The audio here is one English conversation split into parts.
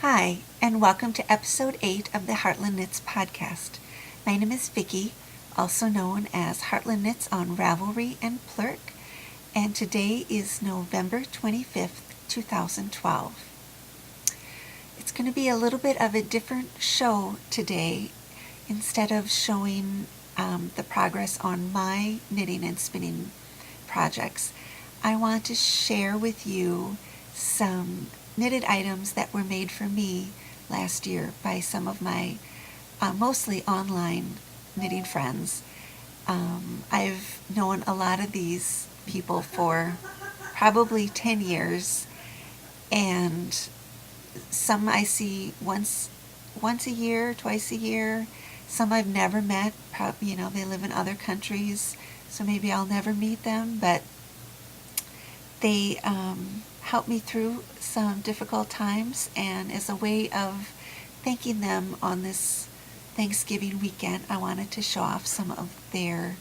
Hi, and welcome to episode 8 of the Heartland Knits podcast. My name is Vicki, also known as Heartland Knits on Ravelry and Plurk, and today is November 25th, 2012. It's going to be a little bit of a different show today. Instead of showing the progress on my knitting and spinning projects, I want to share with you some knitted items that were made for me last year by some of my mostly online knitting friends. I've known a lot of these people for probably 10 years, and some I see once a year, twice a year. Some I've never met. They live in other countries, so maybe I'll never meet them, but they helped me through some difficult times, and as a way of thanking them on this Thanksgiving weekend, I wanted to show off some of their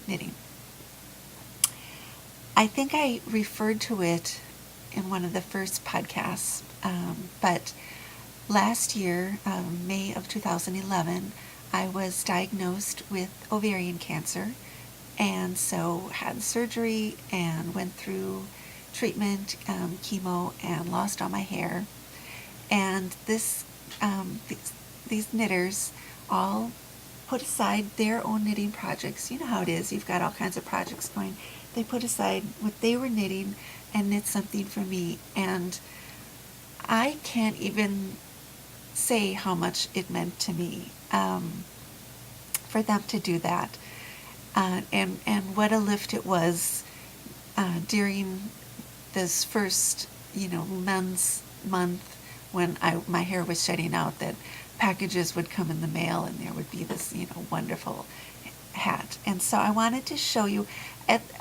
knitting. I think I referred to it in one of the first podcasts, but last year, May of 2011, I was diagnosed with ovarian cancer, and so had surgery and went through treatment, chemo, and lost all my hair. And these knitters all put aside their own knitting projects. You know how it is, you've got all kinds of projects going. They put aside what they were knitting and knit something for me, and I can't even say how much it meant to me for them to do that, and what a lift it was during this first men's month when my hair was shedding out, that packages would come in the mail and there would be this wonderful hat. And so I wanted to show you.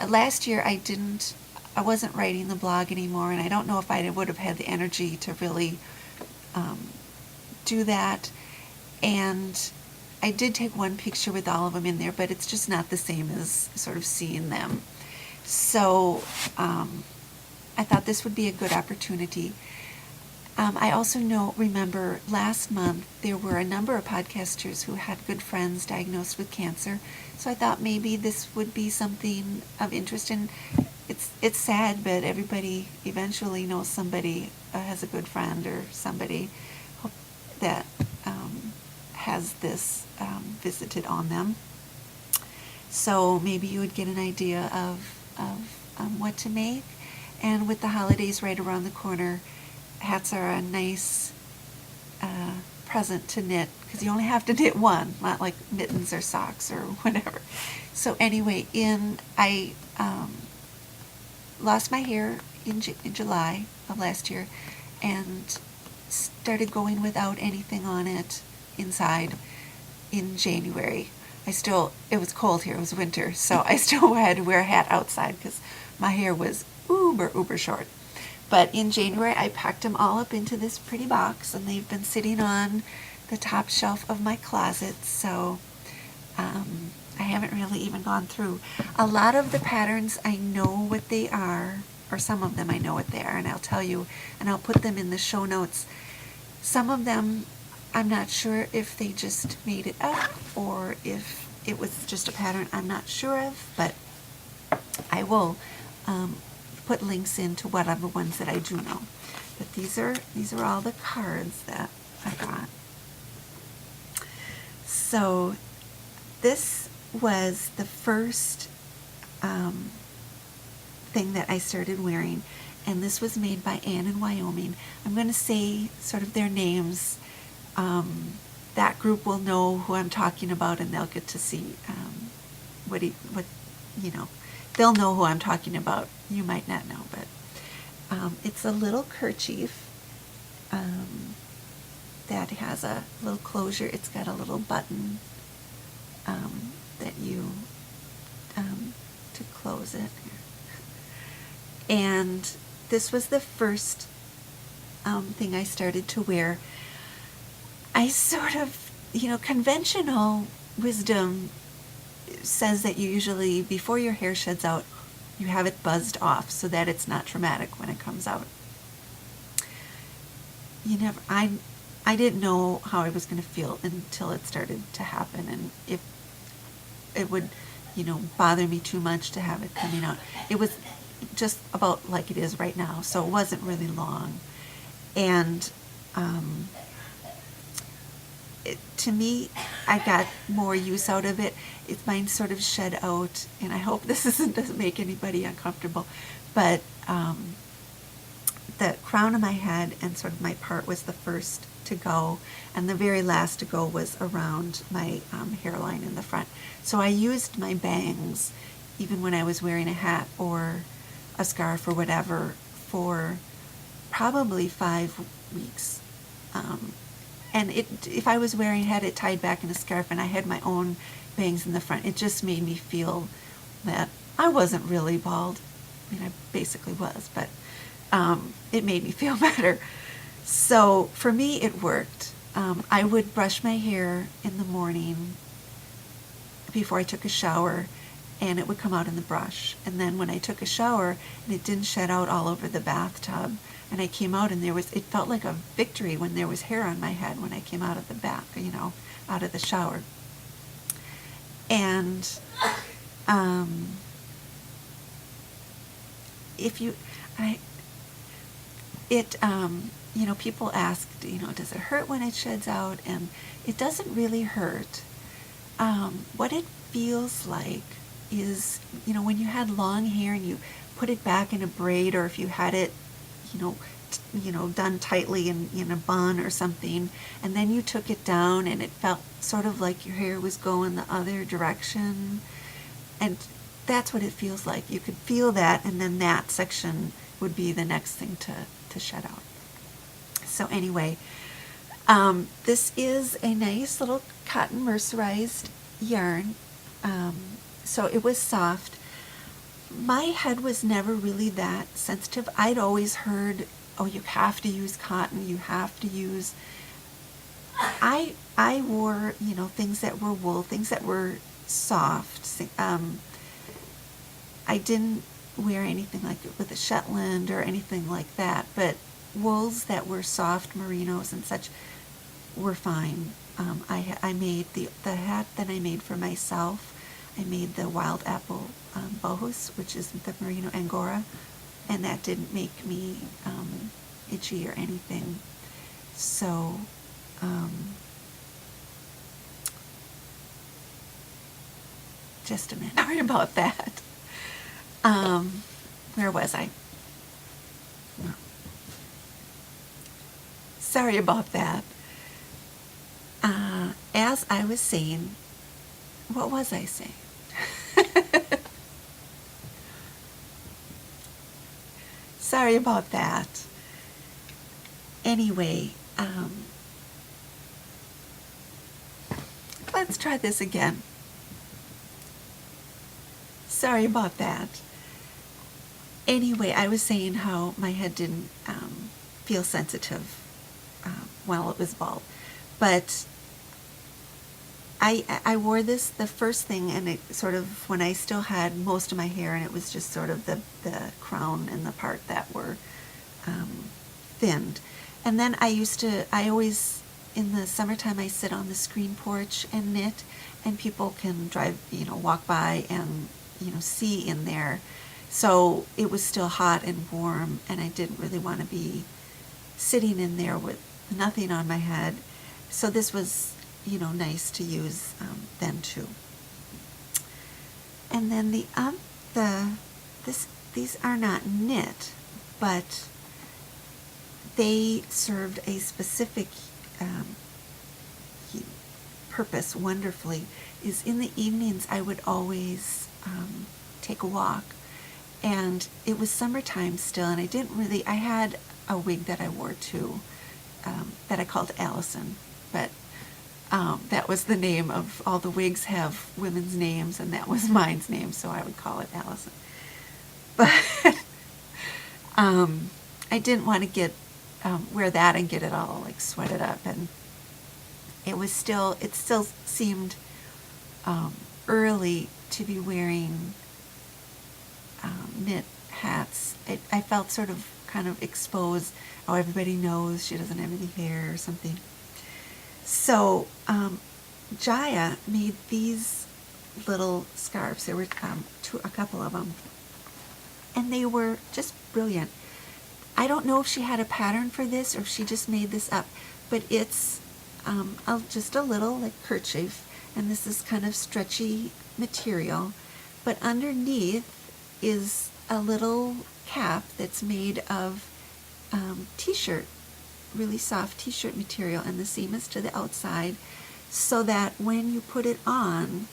Last year I wasn't writing the blog anymore, and I don't know if I would have had the energy to really do that. And I did take one picture with all of them in there, but it's just not the same as sort of seeing them. So I thought this would be a good opportunity. I also remember last month there were a number of podcasters who had good friends diagnosed with cancer, so I thought maybe this would be something of interest. And it's sad, but everybody eventually knows somebody has a good friend or somebody that has this visited on them. So maybe you would get an idea of what to make. And with the holidays right around the corner, hats are a nice present to knit, because you only have to knit one, not like mittens or socks or whatever. So anyway, I lost my hair in July of last year, and started going without anything on it inside in January. It was cold here, it was winter, so I still had to wear a hat outside because my hair was uber short. But in January I packed them all up into this pretty box, and they've been sitting on the top shelf of my closet, so I haven't really even gone through. A lot of the patterns I know what they are, or some of them I know what they are, and I'll tell you, and I'll put them in the show notes. Some of them I'm not sure if they just made it up or if it was just a pattern I'm not sure of, but I will put links into whatever ones that I do know. But these are all the cards that I got. So this was the first thing that I started wearing, and this was made by Anne in Wyoming. I'm going to say sort of their names. That group will know who I'm talking about, and they'll get to see they'll know who I'm talking about. You might not know, but it's a little kerchief that has a little closure. It's got a little button that you to close it. And this was the first thing I started to wear. I sort of, conventional wisdom says that you usually, before your hair sheds out, you have it buzzed off so that it's not traumatic when it comes out. I didn't know how I was going to feel until it started to happen, and if it would, bother me too much to have it coming out. It was just about like it is right now, so it wasn't really long. And to me, I got more use out of it. Mine sort of shed out, and I hope this doesn't make anybody uncomfortable, but the crown of my head and sort of my part was the first to go, and the very last to go was around my hairline in the front. So I used my bangs, even when I was wearing a hat or a scarf or whatever, for probably 5 weeks. And if I was wearing, had it tied back in a scarf and I had my own bangs in the front, it just made me feel that I wasn't really bald. I mean, I basically was, but it made me feel better. So for me, it worked. I would brush my hair in the morning before I took a shower, and it would come out in the brush. And then when I took a shower and it didn't shed out all over the bathtub, and I came out and it felt like a victory when there was hair on my head when I came out of the bath, out of the shower. And people asked, does it hurt when it sheds out? And it doesn't really hurt. What it feels like is, when you had long hair and you put it back in a braid, or if you had it, done tightly in a bun or something, and then you took it down and it felt sort of like your hair was going the other direction. And that's what it feels like. You could feel that, and then that section would be the next thing to shed out. So anyway, this is a nice little cotton mercerized yarn. So it was soft. My head was never really that sensitive. I'd always heard, oh, you have to use cotton, you have to use... I wore, things that were wool, things that were soft. I didn't wear anything like it with a Shetland or anything like that, but wools that were soft, merinos and such, were fine. I made the hat that I made for myself. I made the wild apple bohus, which is the merino angora, and that didn't make me itchy or anything. So just a minute. Sorry about that. Where was I? Sorry about that. As I was saying, what was I saying? Sorry about that. Anyway, let's try this again. Sorry about that. Anyway, I was saying how my head didn't feel sensitive while it was bald. But I wore this, the first thing, and it sort of, when I still had most of my hair, and it was just sort of the crown and the part that were thinned. And then I always, in the summertime, I sit on the screen porch and knit, and people can walk by and, see in there. So it was still hot and warm, and I didn't really want to be sitting in there with nothing on my head. So this was, nice to use then too. And then these are not knit, but they served a specific purpose wonderfully. Is in the evenings I would always take a walk, and it was summertime still, and I had a wig that I wore too, that I called Allison, but that was the name of, all the wigs have women's names, and that was mine's name, so I would call it Allison. But I didn't want to wear that and get it all like sweated up, and it still seemed early to be wearing knit hats. I felt sort of kind of expose, oh, everybody knows she doesn't have any hair or something. So Jaya made these little scarves. There were a couple of them, and they were just brilliant. I don't know if she had a pattern for this or if she just made this up, but it's just a little like kerchief, and this is kind of stretchy material, but underneath is a little cap that's made of t-shirt, really soft t-shirt material, and the seam is to the outside, so that when you put it on,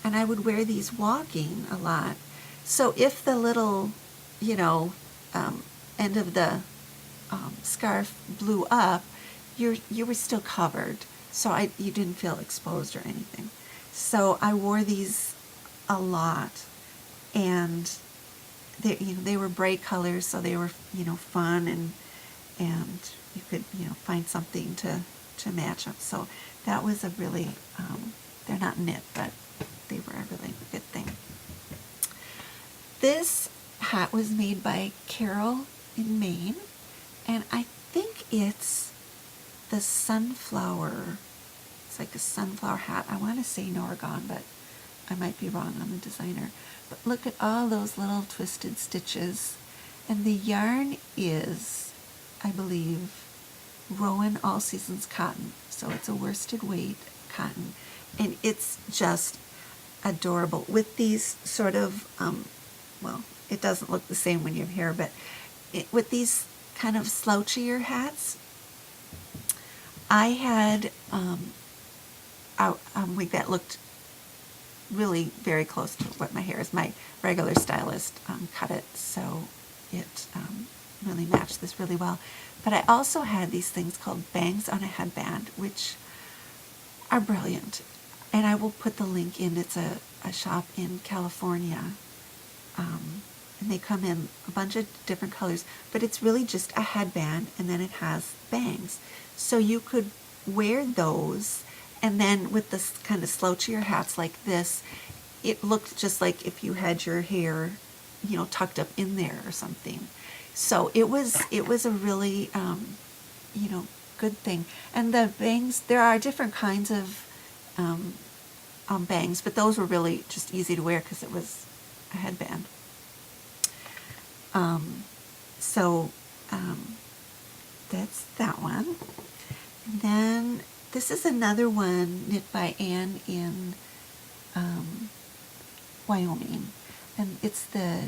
and I would wear these walking a lot, so if the little, end of the scarf blew up, you were still covered, so you didn't feel exposed or anything. So I wore these a lot, and they were bright colors, so they were fun, and you could find something to match them. So that was a really they're not knit, but they were a really good thing. This hat was made by Carol in Maine, and I think it's the sunflower. It's like a sunflower hat. I want to say Norgon, but I might be wrong on the designer. But look at all those little twisted stitches. And the yarn is, I believe, Rowan All Seasons cotton. So it's a worsted weight cotton. And it's just adorable with these sort of, well, it doesn't look the same when you have hair, but with these kind of slouchier hats. I had a wig that looked really very close to what my hair is. My regular stylist cut it, so it really matched this really well. But I also had these things called bangs on a headband, which are brilliant. And I will put the link in. It's a shop in California. And they come in a bunch of different colors, but it's really just a headband, and then it has bangs. So you could wear those, and then with this kind of slouchier hats like this, it looked just like if you had your hair, tucked up in there or something. So it was a really, good thing. And the bangs, there are different kinds of bangs, but those were really just easy to wear because it was a headband. That's that one. And then this is another one knit by Anne in Wyoming, and it's the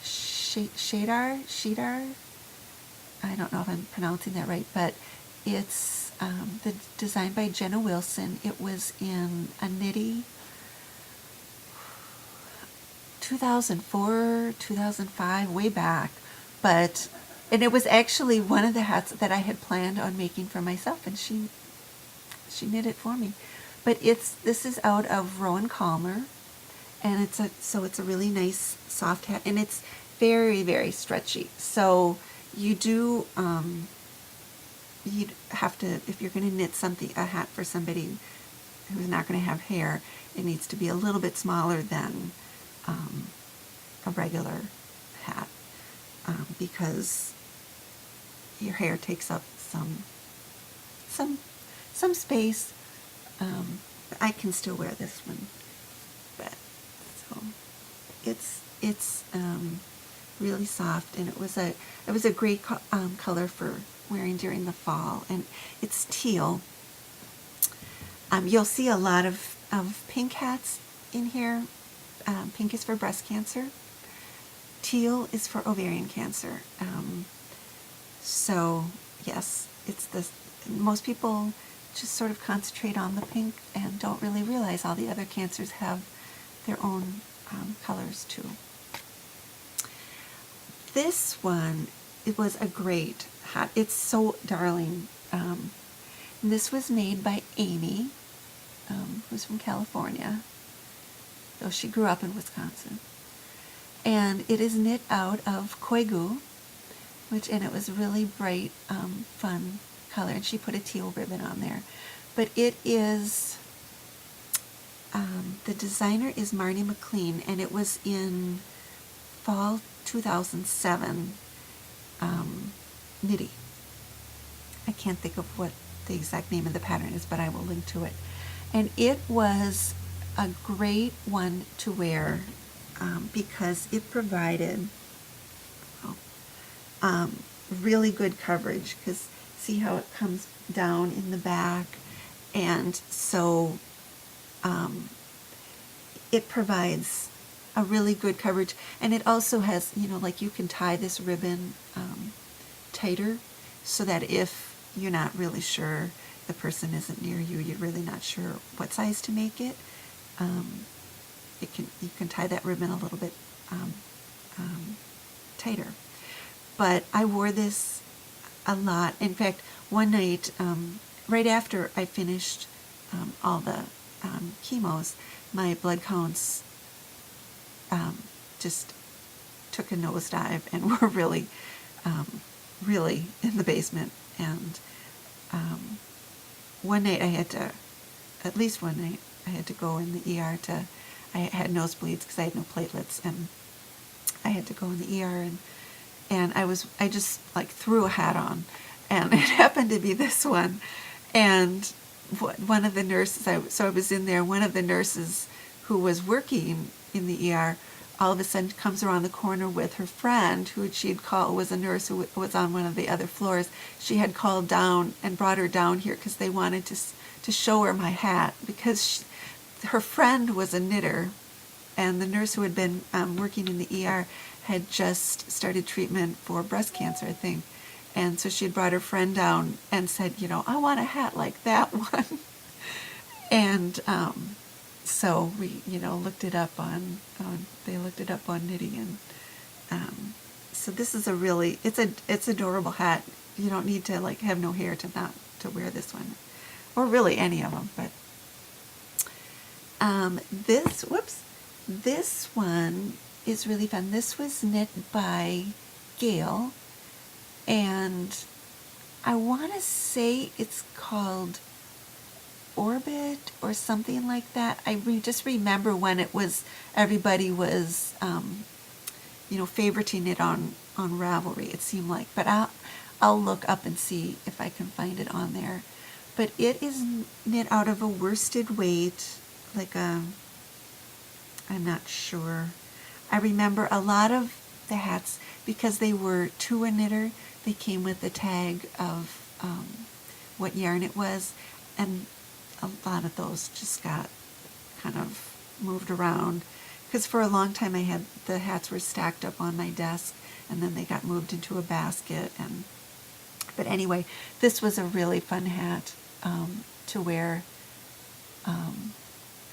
Shadar. I don't know if I'm pronouncing that right, but it's designed by Jenna Wilson. It was in a Knitty 2004, 2005, way back, and it was actually one of the hats that I had planned on making for myself, and she knit it for me. But this is out of Rowan Calmer, and it's a really nice soft hat, and it's very, very stretchy. So you do you'd have to, if you're going to knit a hat for somebody who's not going to have hair, it needs to be a little bit smaller than a regular hat, because your hair takes up some space. I can still wear this one, but so it's really soft, and it was a great color for wearing during the fall, and it's teal. You'll see a lot of pink hats in here. Pink is for breast cancer. Teal is for ovarian cancer. So yes, most people just sort of concentrate on the pink and don't really realize all the other cancers have their own colors too. This one, it was a great hat. It's so darling. This was made by Amy, who's from California, though she grew up in Wisconsin. And it is knit out of koigu, and it was really bright, fun color, and she put a teal ribbon on there. But it is, the designer is Marnie McLean, and it was in fall 2007, Knitty. I can't think of what the exact name of the pattern is, but I will link to it. And it was a great one to wear because it provided really good coverage, because see how it comes down in the back, and so it provides a really good coverage. And it also has, like you can tie this ribbon tighter, so that if you're not really sure, the person isn't near you, you're really not sure what size to make it, you can tie that ribbon a little bit tighter. But I wore this a lot. In fact, one night, right after I finished all the chemos, my blood counts just took a nosedive and were really, really in the basement. And one night at least one night, I had to go in the ER I had nosebleeds because I had no platelets, and I had to go in the ER, and I just like threw a hat on, and it happened to be this one. And one of the nurses, I was in there, one of the nurses who was working in the ER all of a sudden comes around the corner with her friend, who she'd called, was a nurse who was on one of the other floors. She had called down and brought her down here because they wanted to show her my hat, because her friend was a knitter, and the nurse who had been working in the ER had just started treatment for breast cancer, I think. And so she had brought her friend down and said, I want a hat like that one. And so we, looked it up they looked it up on knitting, and so this is it's adorable hat. You don't need to have no hair to wear this one, or really any of them. But this one is really fun. This was knit by Gail, and I want to say it's called Orbit or something like that. I just remember when everybody was favoriting it on Ravelry, it seemed like. But I'll look up and see if I can find it on there. But it is knit out of a worsted weight, I'm not sure. I remember a lot of the hats, because they were to a knitter, they came with the tag of what yarn it was, and a lot of those just got kind of moved around, because for a long time the hats were stacked up on my desk, and then they got moved into a basket. But anyway, this was a really fun hat to wear. I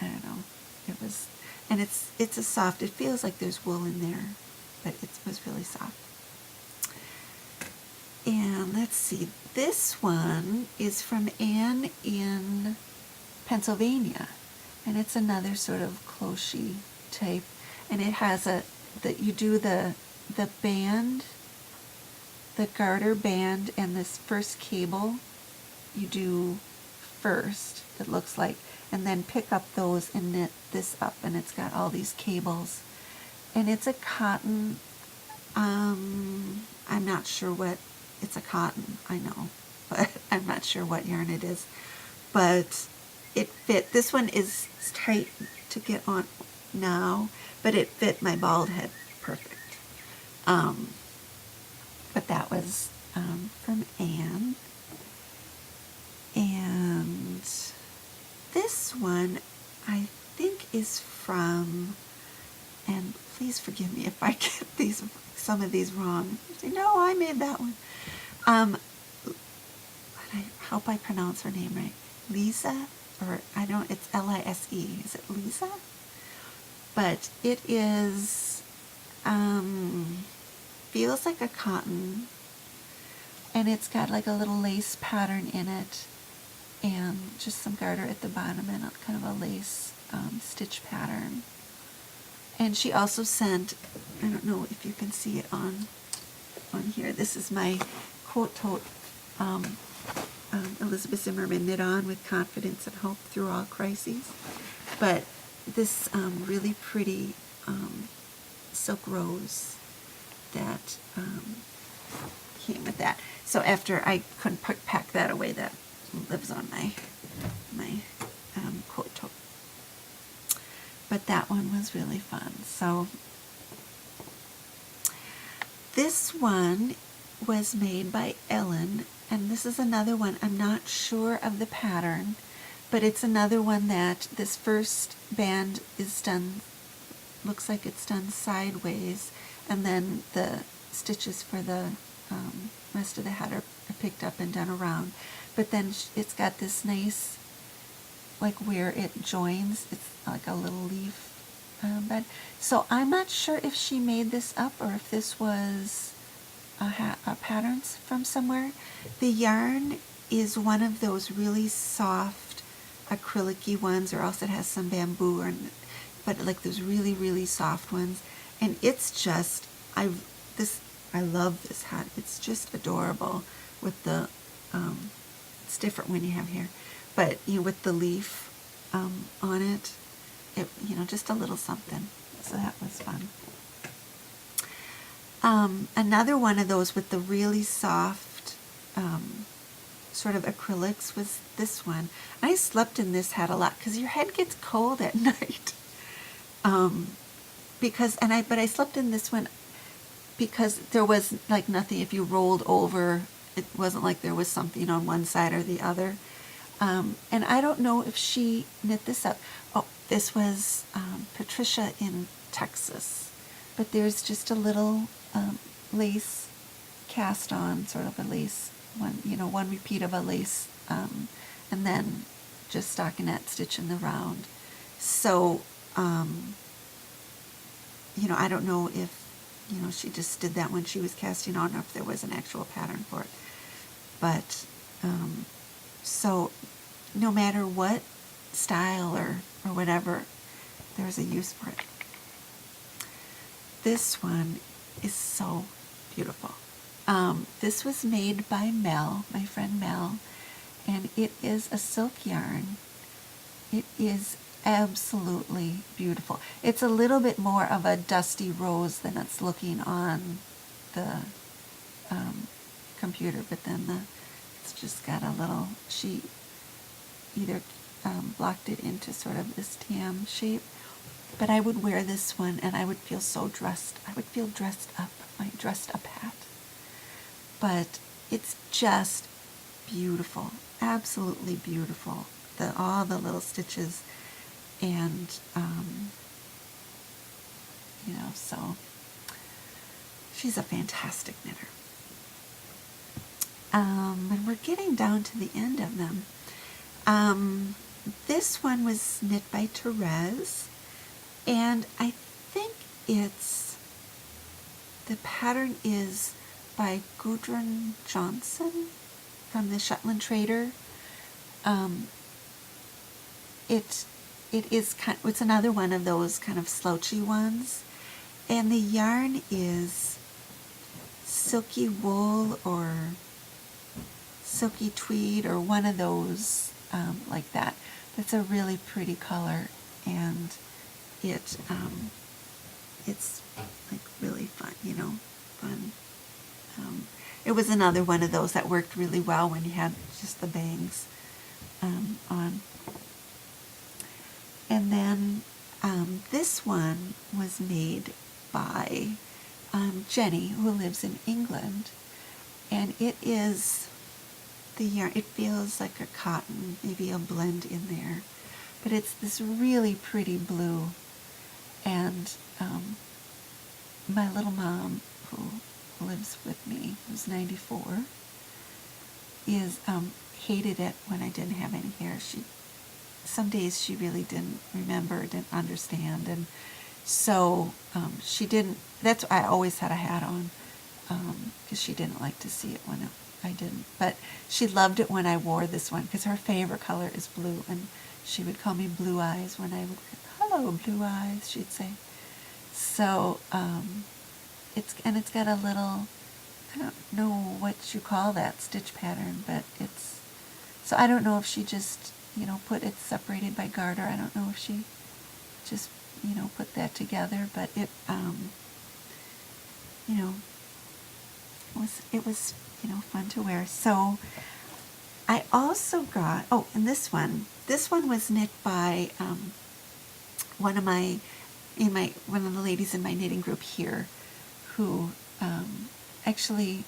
don't know, it was, and it's a soft, it feels like there's wool in there, but it was really soft. And let's see, this one is from Anne in Pennsylvania, and it's another sort of cloche type, and it has you do the band, the garter band, and this first cable you do first, it looks like, and then pick up those and knit this up, and it's got all these cables, and it's a cotton, I'm not sure what, it's a cotton, I know, but I'm not sure what yarn it is, but it fit. This one is tight to get on now, but it fit my bald head perfect. But that was from Anne. And this one I think is from, and please forgive me if I get some of these wrong. Say, no, I made that one. I hope I pronounce her name right. Lisa, or it's Lise. Is it Lisa? But it is, feels like a cotton, and it's got like a little lace pattern in it, and just some garter at the bottom, and kind of a lace stitch pattern. And she also sent, I don't know if you can see it on here, this is my quote tote, Elizabeth Zimmerman, Knit On with Confidence and Hope Through All Crises. But this really pretty silk rose that came with that. So after I couldn't pack that away, that lives on my coat tote. But that one was really fun. So this one was made by Ellen, and this is another one. I'm not sure of the pattern, but it's another one that this first band is done, looks like it's done sideways, and then the stitches for the rest of the hat are picked up and done around. But then it's got this nice, like where it joins, it's like a little leaf bed. So I'm not sure if she made this up or if this was a patterns from somewhere. The yarn is one of those really soft acrylic-y ones, or else it has some bamboo, but like those really, really soft ones. And it's just, I love this hat. It's just adorable with the, it's different when you have hair, but with the leaf on it, just a little something. So that was fun. Another one of those with the really soft sort of acrylics was this one. I slept in this hat a lot because your head gets cold at night. But I slept in this one because there was like nothing. If you rolled over, it wasn't like there was something on one side or the other. And I don't know if she knit this up. Oh, this was Patricia in Texas. But there's just a little lace cast on, sort of a lace, one repeat of a lace, and then just stockinette stitch in the round. So, I don't know if, she just did that when she was casting on, or if there was an actual pattern for it. But, so no matter what style or whatever, there's a use for it. This one is so beautiful. This was made by Mel, my friend Mel, and it is a silk yarn. It is absolutely beautiful. It's a little bit more of a dusty rose than it's looking on the computer, but then it's just got a little, she either blocked it into sort of this tam shape, but I would wear this one and I would feel so dressed. I would feel dressed up, my dressed up hat. But it's just beautiful, absolutely beautiful. All the little stitches, and so she's a fantastic knitter. And we're getting down to the end of them. This one was knit by Therese, and I think the pattern is by Gudrun Johnson from the Shetland Trader. It's another one of those kind of slouchy ones, and the yarn is silky wool or silky tweed or one of those like that. That's a really pretty color, and it's like really fun, fun. It was another one of those that worked really well when you had just the bangs on. And then this one was made by Jenny, who lives in England, and it is the yarn. It feels like a cotton, maybe a blend in there, but it's this really pretty blue. And my little mom, who lives with me, who's 94, hated it when I didn't have any hair. Some days she really didn't remember, didn't understand, and so she didn't. That's why I always had a hat on, because she didn't like to see it when I didn't. But she loved it when I wore this one, because her favorite color is blue, and she would call me Blue Eyes when I would, "Hello, Blue Eyes," she'd say. So it's got a little, I don't know what you call that stitch pattern, but so I don't know if she just put it separated by garter. I don't know if she just put that together, but it it was fun to wear. So I also got, and this one was knit by one of the ladies in my knitting group here, who actually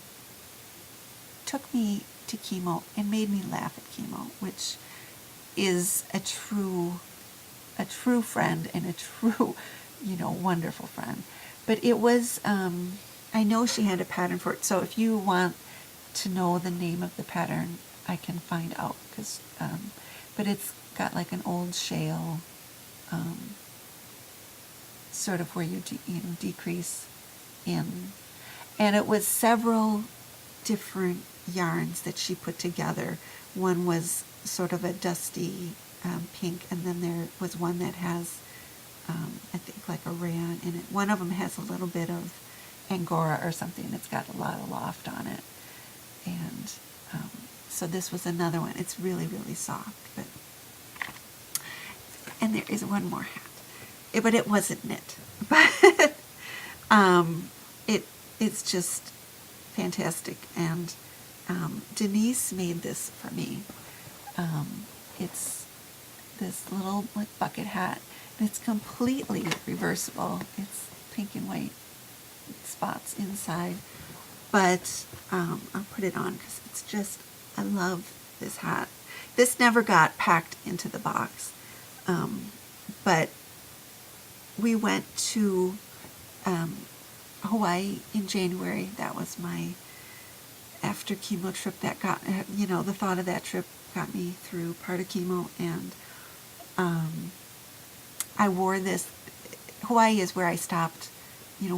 took me to chemo and made me laugh at chemo, which is a true friend and a true, wonderful friend. But it was, I know she had a pattern for it, so if you want to know the name of the pattern, I can find out, but it's got like an old shale, sort of where you decrease in, and it was several different yarns that she put together. One was sort of a dusty pink, and then there was one that has I think like a rayon in it. One of them has a little bit of Angora or something. It's got a lot of loft on it, and so this was another one. It's really, really soft, and there is one more hat, but it wasn't knit, but it's just fantastic. And Denise made this for me. It's this little like bucket hat, and it's completely reversible. It's pink and white spots inside, but I'll put it on because it's just, I love this hat. This never got packed into the box, but we went to Hawaii in January. That was my after chemo trip. That got, the thought of that trip got me through part of chemo, and I wore this. Hawaii is where I stopped,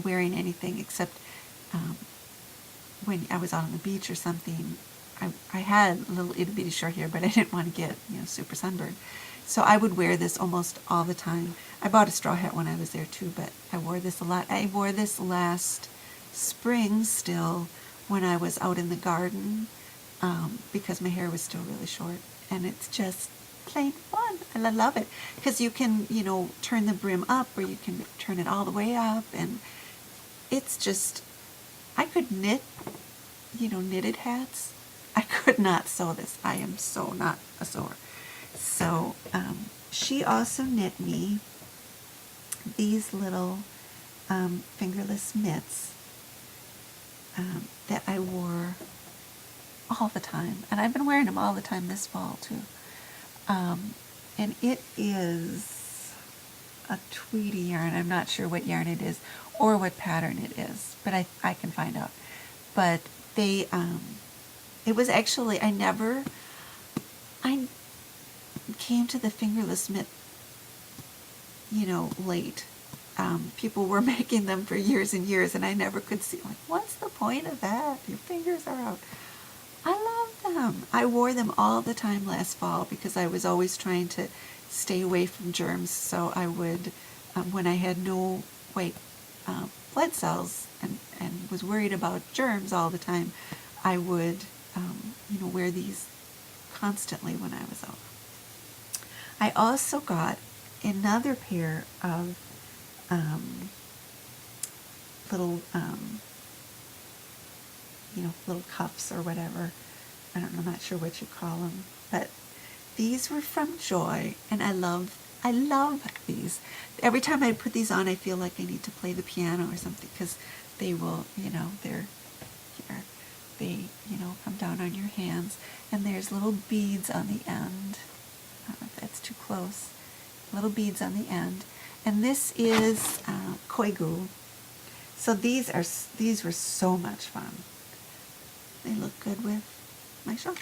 wearing anything except when I was out on the beach or something. I had a little itty bitty short hair, but I didn't want to get super sunburned, so I would wear this almost all the time. I bought a straw hat when I was there too, but I wore this a lot. I wore this last spring still when I was out in the garden, because my hair was still really short, and it's just plain fun, and I love it because you can turn the brim up, or you can turn it all the way up, and it's just, I could knit knitted hats. I could not sew this. I am so not a sewer. So she also knit me these little fingerless mitts that I wore all the time, and I've been wearing them all the time this fall too. And it is a Tweedy yarn. I'm not sure what yarn it is or what pattern it is, but I can find out. But they, it was actually, I came to the fingerless mitt, late. People were making them for years and years, and I never could see, like, what's the point of that? Your fingers are out. I love them. I wore them all the time last fall because I was always trying to stay away from germs. So I would, when I had no white blood cells and was worried about germs all the time, I would, wear these constantly when I was out. I also got another pair of little, little cuffs or whatever. I'm not sure what you call them, but these were from Joy, and I love these. Every time I put these on, I feel like I need to play the piano or something, because they will, they're here. They, come down on your hands, and there's little beads on the end. I don't know if that's too close. Little beads on the end. And this is koigu. So these were so much fun. They look good with my shirt.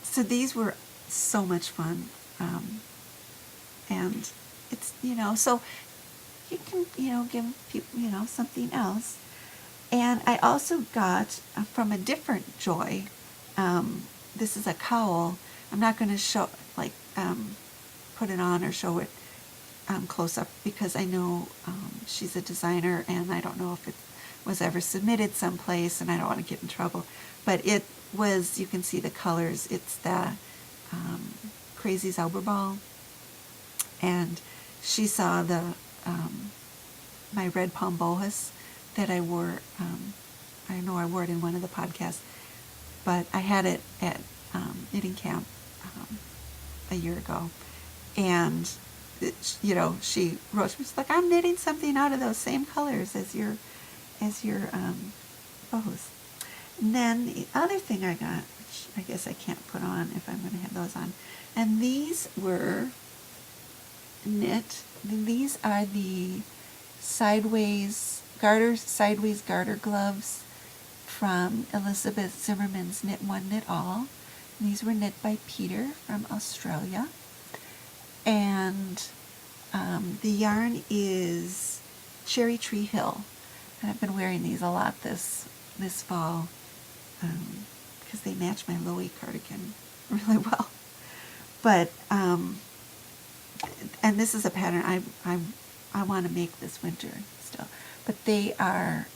So these were so much fun. And it's, so you can, give people, something else. And I also got from a different Joy, this is a cowl. I'm not going to show, put it on or show it close up, because I know she's a designer, and I don't know if it was ever submitted someplace, and I don't want to get in trouble. But it was, you can see the colors. It's the Crazy Zauberball, and she saw the my red palm boas that I wore I know I wore it in one of the podcasts, but I had it at knitting camp a year ago, and she wrote, she was like, I'm knitting something out of those same colors as your bows. And then the other thing I got, which I guess I can't put on if I'm going to have those on, and these were knit. These are the sideways garter gloves from Elizabeth Zimmerman's Knit One, Knit All. And these were knit by Peter from Australia. And the yarn is Cherry Tree Hill. And I've been wearing these a lot this fall because they match my Loey cardigan really well. But and this is a pattern I want to make this winter still. But they are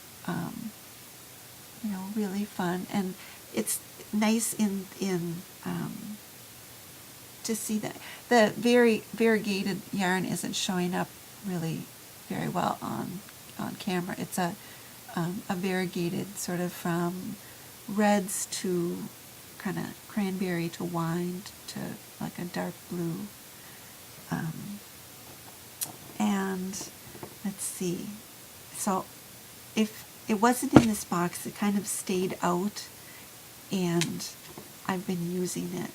really fun, and it's nice in to see that the very variegated yarn isn't showing up really very well on camera. It's a variegated sort of from reds to kind of cranberry to wine to like a dark blue. And let's see. So if it wasn't in this box, it kind of stayed out, and I've been using it.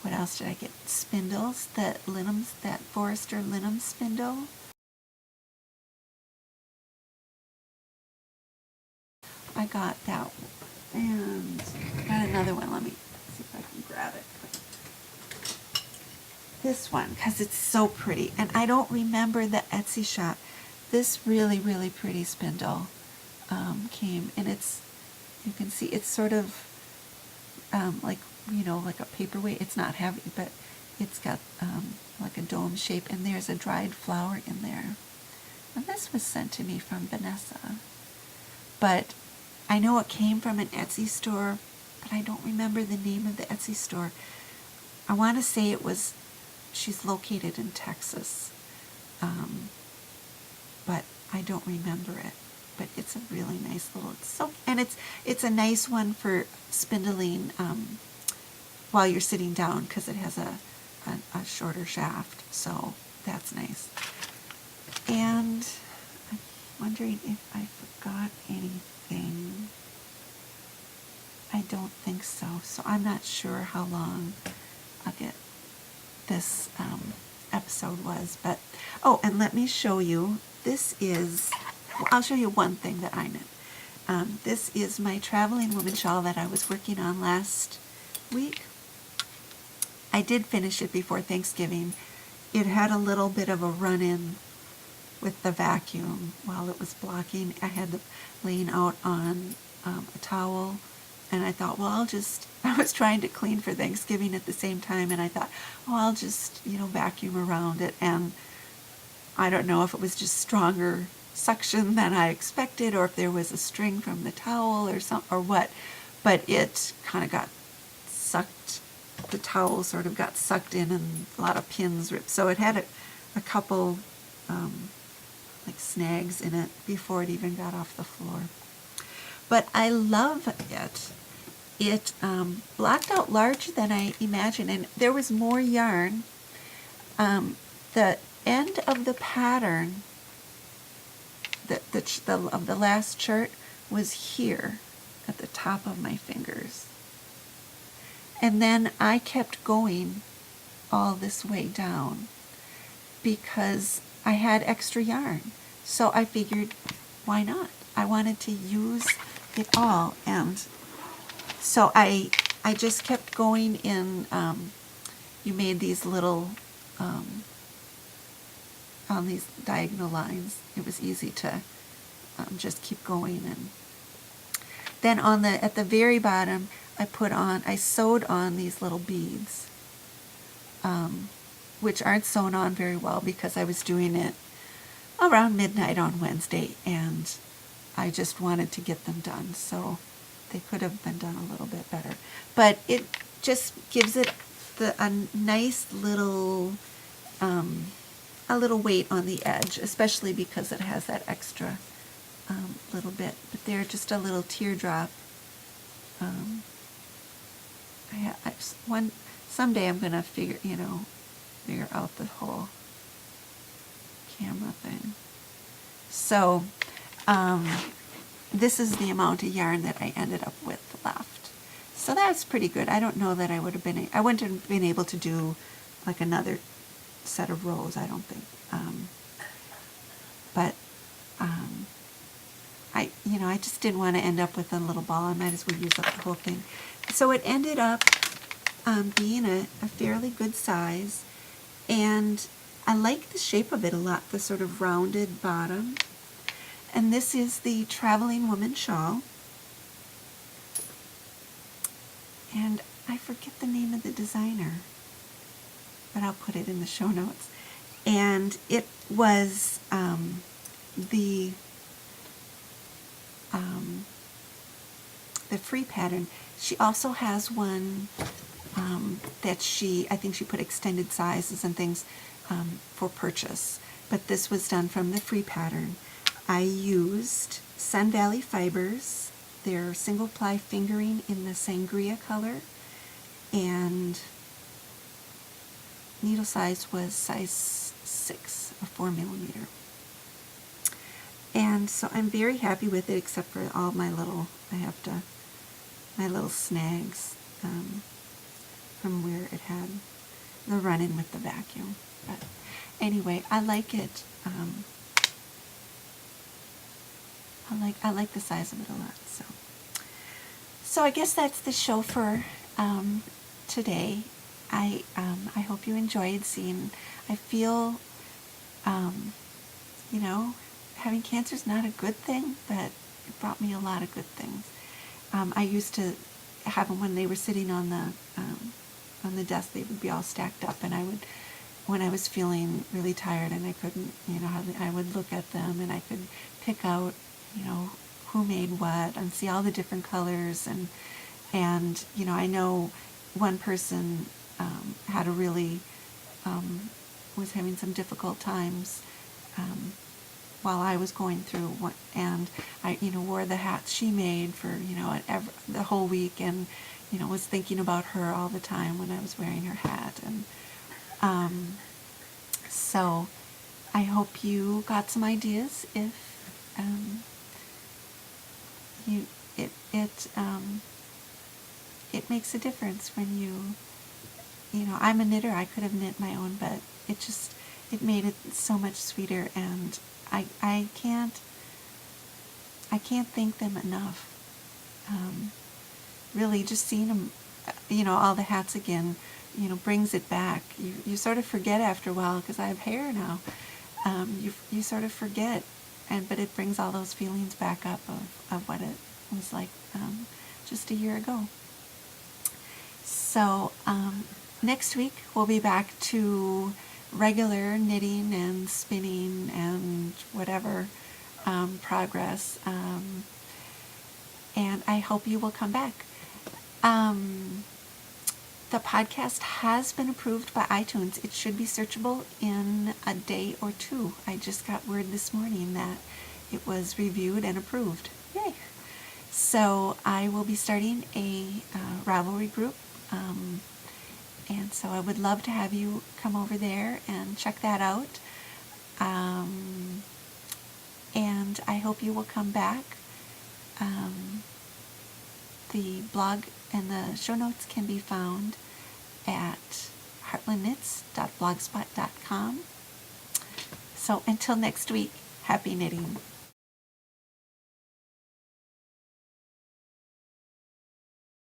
What else did I get? Spindles, that Forester Linum spindle. I got that one. And got another one. Let me see if I can grab it. This one, because it's so pretty. And I don't remember the Etsy shop. This really, really pretty spindle came, and you can see it's sort of like a paperweight. It's not heavy, but it's got like a dome shape, and there's a dried flower in there. And this was sent to me from Vanessa, but I know it came from an Etsy store, but I don't remember the name of the Etsy store. I want to say she's located in Texas, but I don't remember it. But it's a really nice little, it's a nice one for spindling while you're sitting down, because it has a shorter shaft, so that's nice. And I'm wondering if I forgot anything. I don't think so. So I'm not sure how long this episode was. But, and let me show you. I'll show you one thing that I knit. This is my traveling woman shawl that I was working on last week. I did finish it before Thanksgiving. It had a little bit of a run-in with the vacuum while it was blocking. I had it laying out on a towel, and I thought, I was trying to clean for Thanksgiving at the same time, and I thought, I'll just, vacuum around it. And I don't know if it was just stronger suction than I expected, or if there was a string from the towel or what, but it kind of got sucked. The towel sort of got sucked in, and a lot of pins ripped. So it had a couple like snags in it before it even got off the floor. But I love it. It blocked out larger than I imagined, and there was more yarn. The end of the pattern, of the last chart, was here at the top of my fingers. And then I kept going all this way down because I had extra yarn. So I figured, why not? I wanted to use it all. And so I just kept going in. You made these little, on these diagonal lines. It was easy to just keep going. And then at the very bottom, I sewed on these little beads, which aren't sewn on very well because I was doing it around midnight on Wednesday, and I just wanted to get them done. So they could have been done a little bit better. But it just gives it a nice little, a little weight on the edge, especially because it has that extra little bit, but they're just a little teardrop. Someday I'm gonna figure out the whole camera thing. So this is the amount of yarn that I ended up with left. So that's pretty good. I don't know that I wouldn't have been able to do like another set of rows, I don't think. But I just didn't want to end up with a little ball. I might as well use up the whole thing. So it ended up being a fairly good size, and I like the shape of it a lot, the sort of rounded bottom. And this is the Traveling Woman shawl. And I forget the name of the designer, but I'll put it in the show notes. And it was the free pattern. She also has one that I think she put extended sizes and things for purchase. But this was done from the free pattern. I used Sun Valley fibers. They're single ply fingering in the sangria color, and needle size was size 6, a 4mm. And so I'm very happy with it, except for all my little snags from where it had the run-in with the vacuum. But anyway, I like it. I like the size of it a lot. So I guess that's the show for today. I hope you enjoyed seeing. I feel, having cancer is not a good thing, but it brought me a lot of good things. I used to have them when they were sitting on the desk. They would be all stacked up, and when I was feeling really tired and I couldn't, I would look at them and I could pick out, who made what and see all the different colors, and I know one person had a really was having some difficult times while I was going through one, and I wore the hats she made for the whole week, and was thinking about her all the time when I was wearing her hat, and so I hope you got some ideas. If it makes a difference when I'm a knitter. I could have knit my own, but it made it so much sweeter, and I can't thank them enough. Really, just seeing them, all the hats again, brings it back. You sort of forget after a while, because I have hair now. You sort of forget, but it brings all those feelings back up of what it was like just a year ago. So next week we'll be back to regular knitting and spinning and whatever progress, and I hope you will come back. The podcast has been approved by iTunes. It should be searchable in a day or two. I just got word this morning that it was reviewed and approved. Yay! So I will be starting a Ravelry group, and so I would love to have you come over there and check that out. And I hope you will come back. The blog and the show notes can be found at heartlandknits.blogspot.com. So until next week, happy knitting.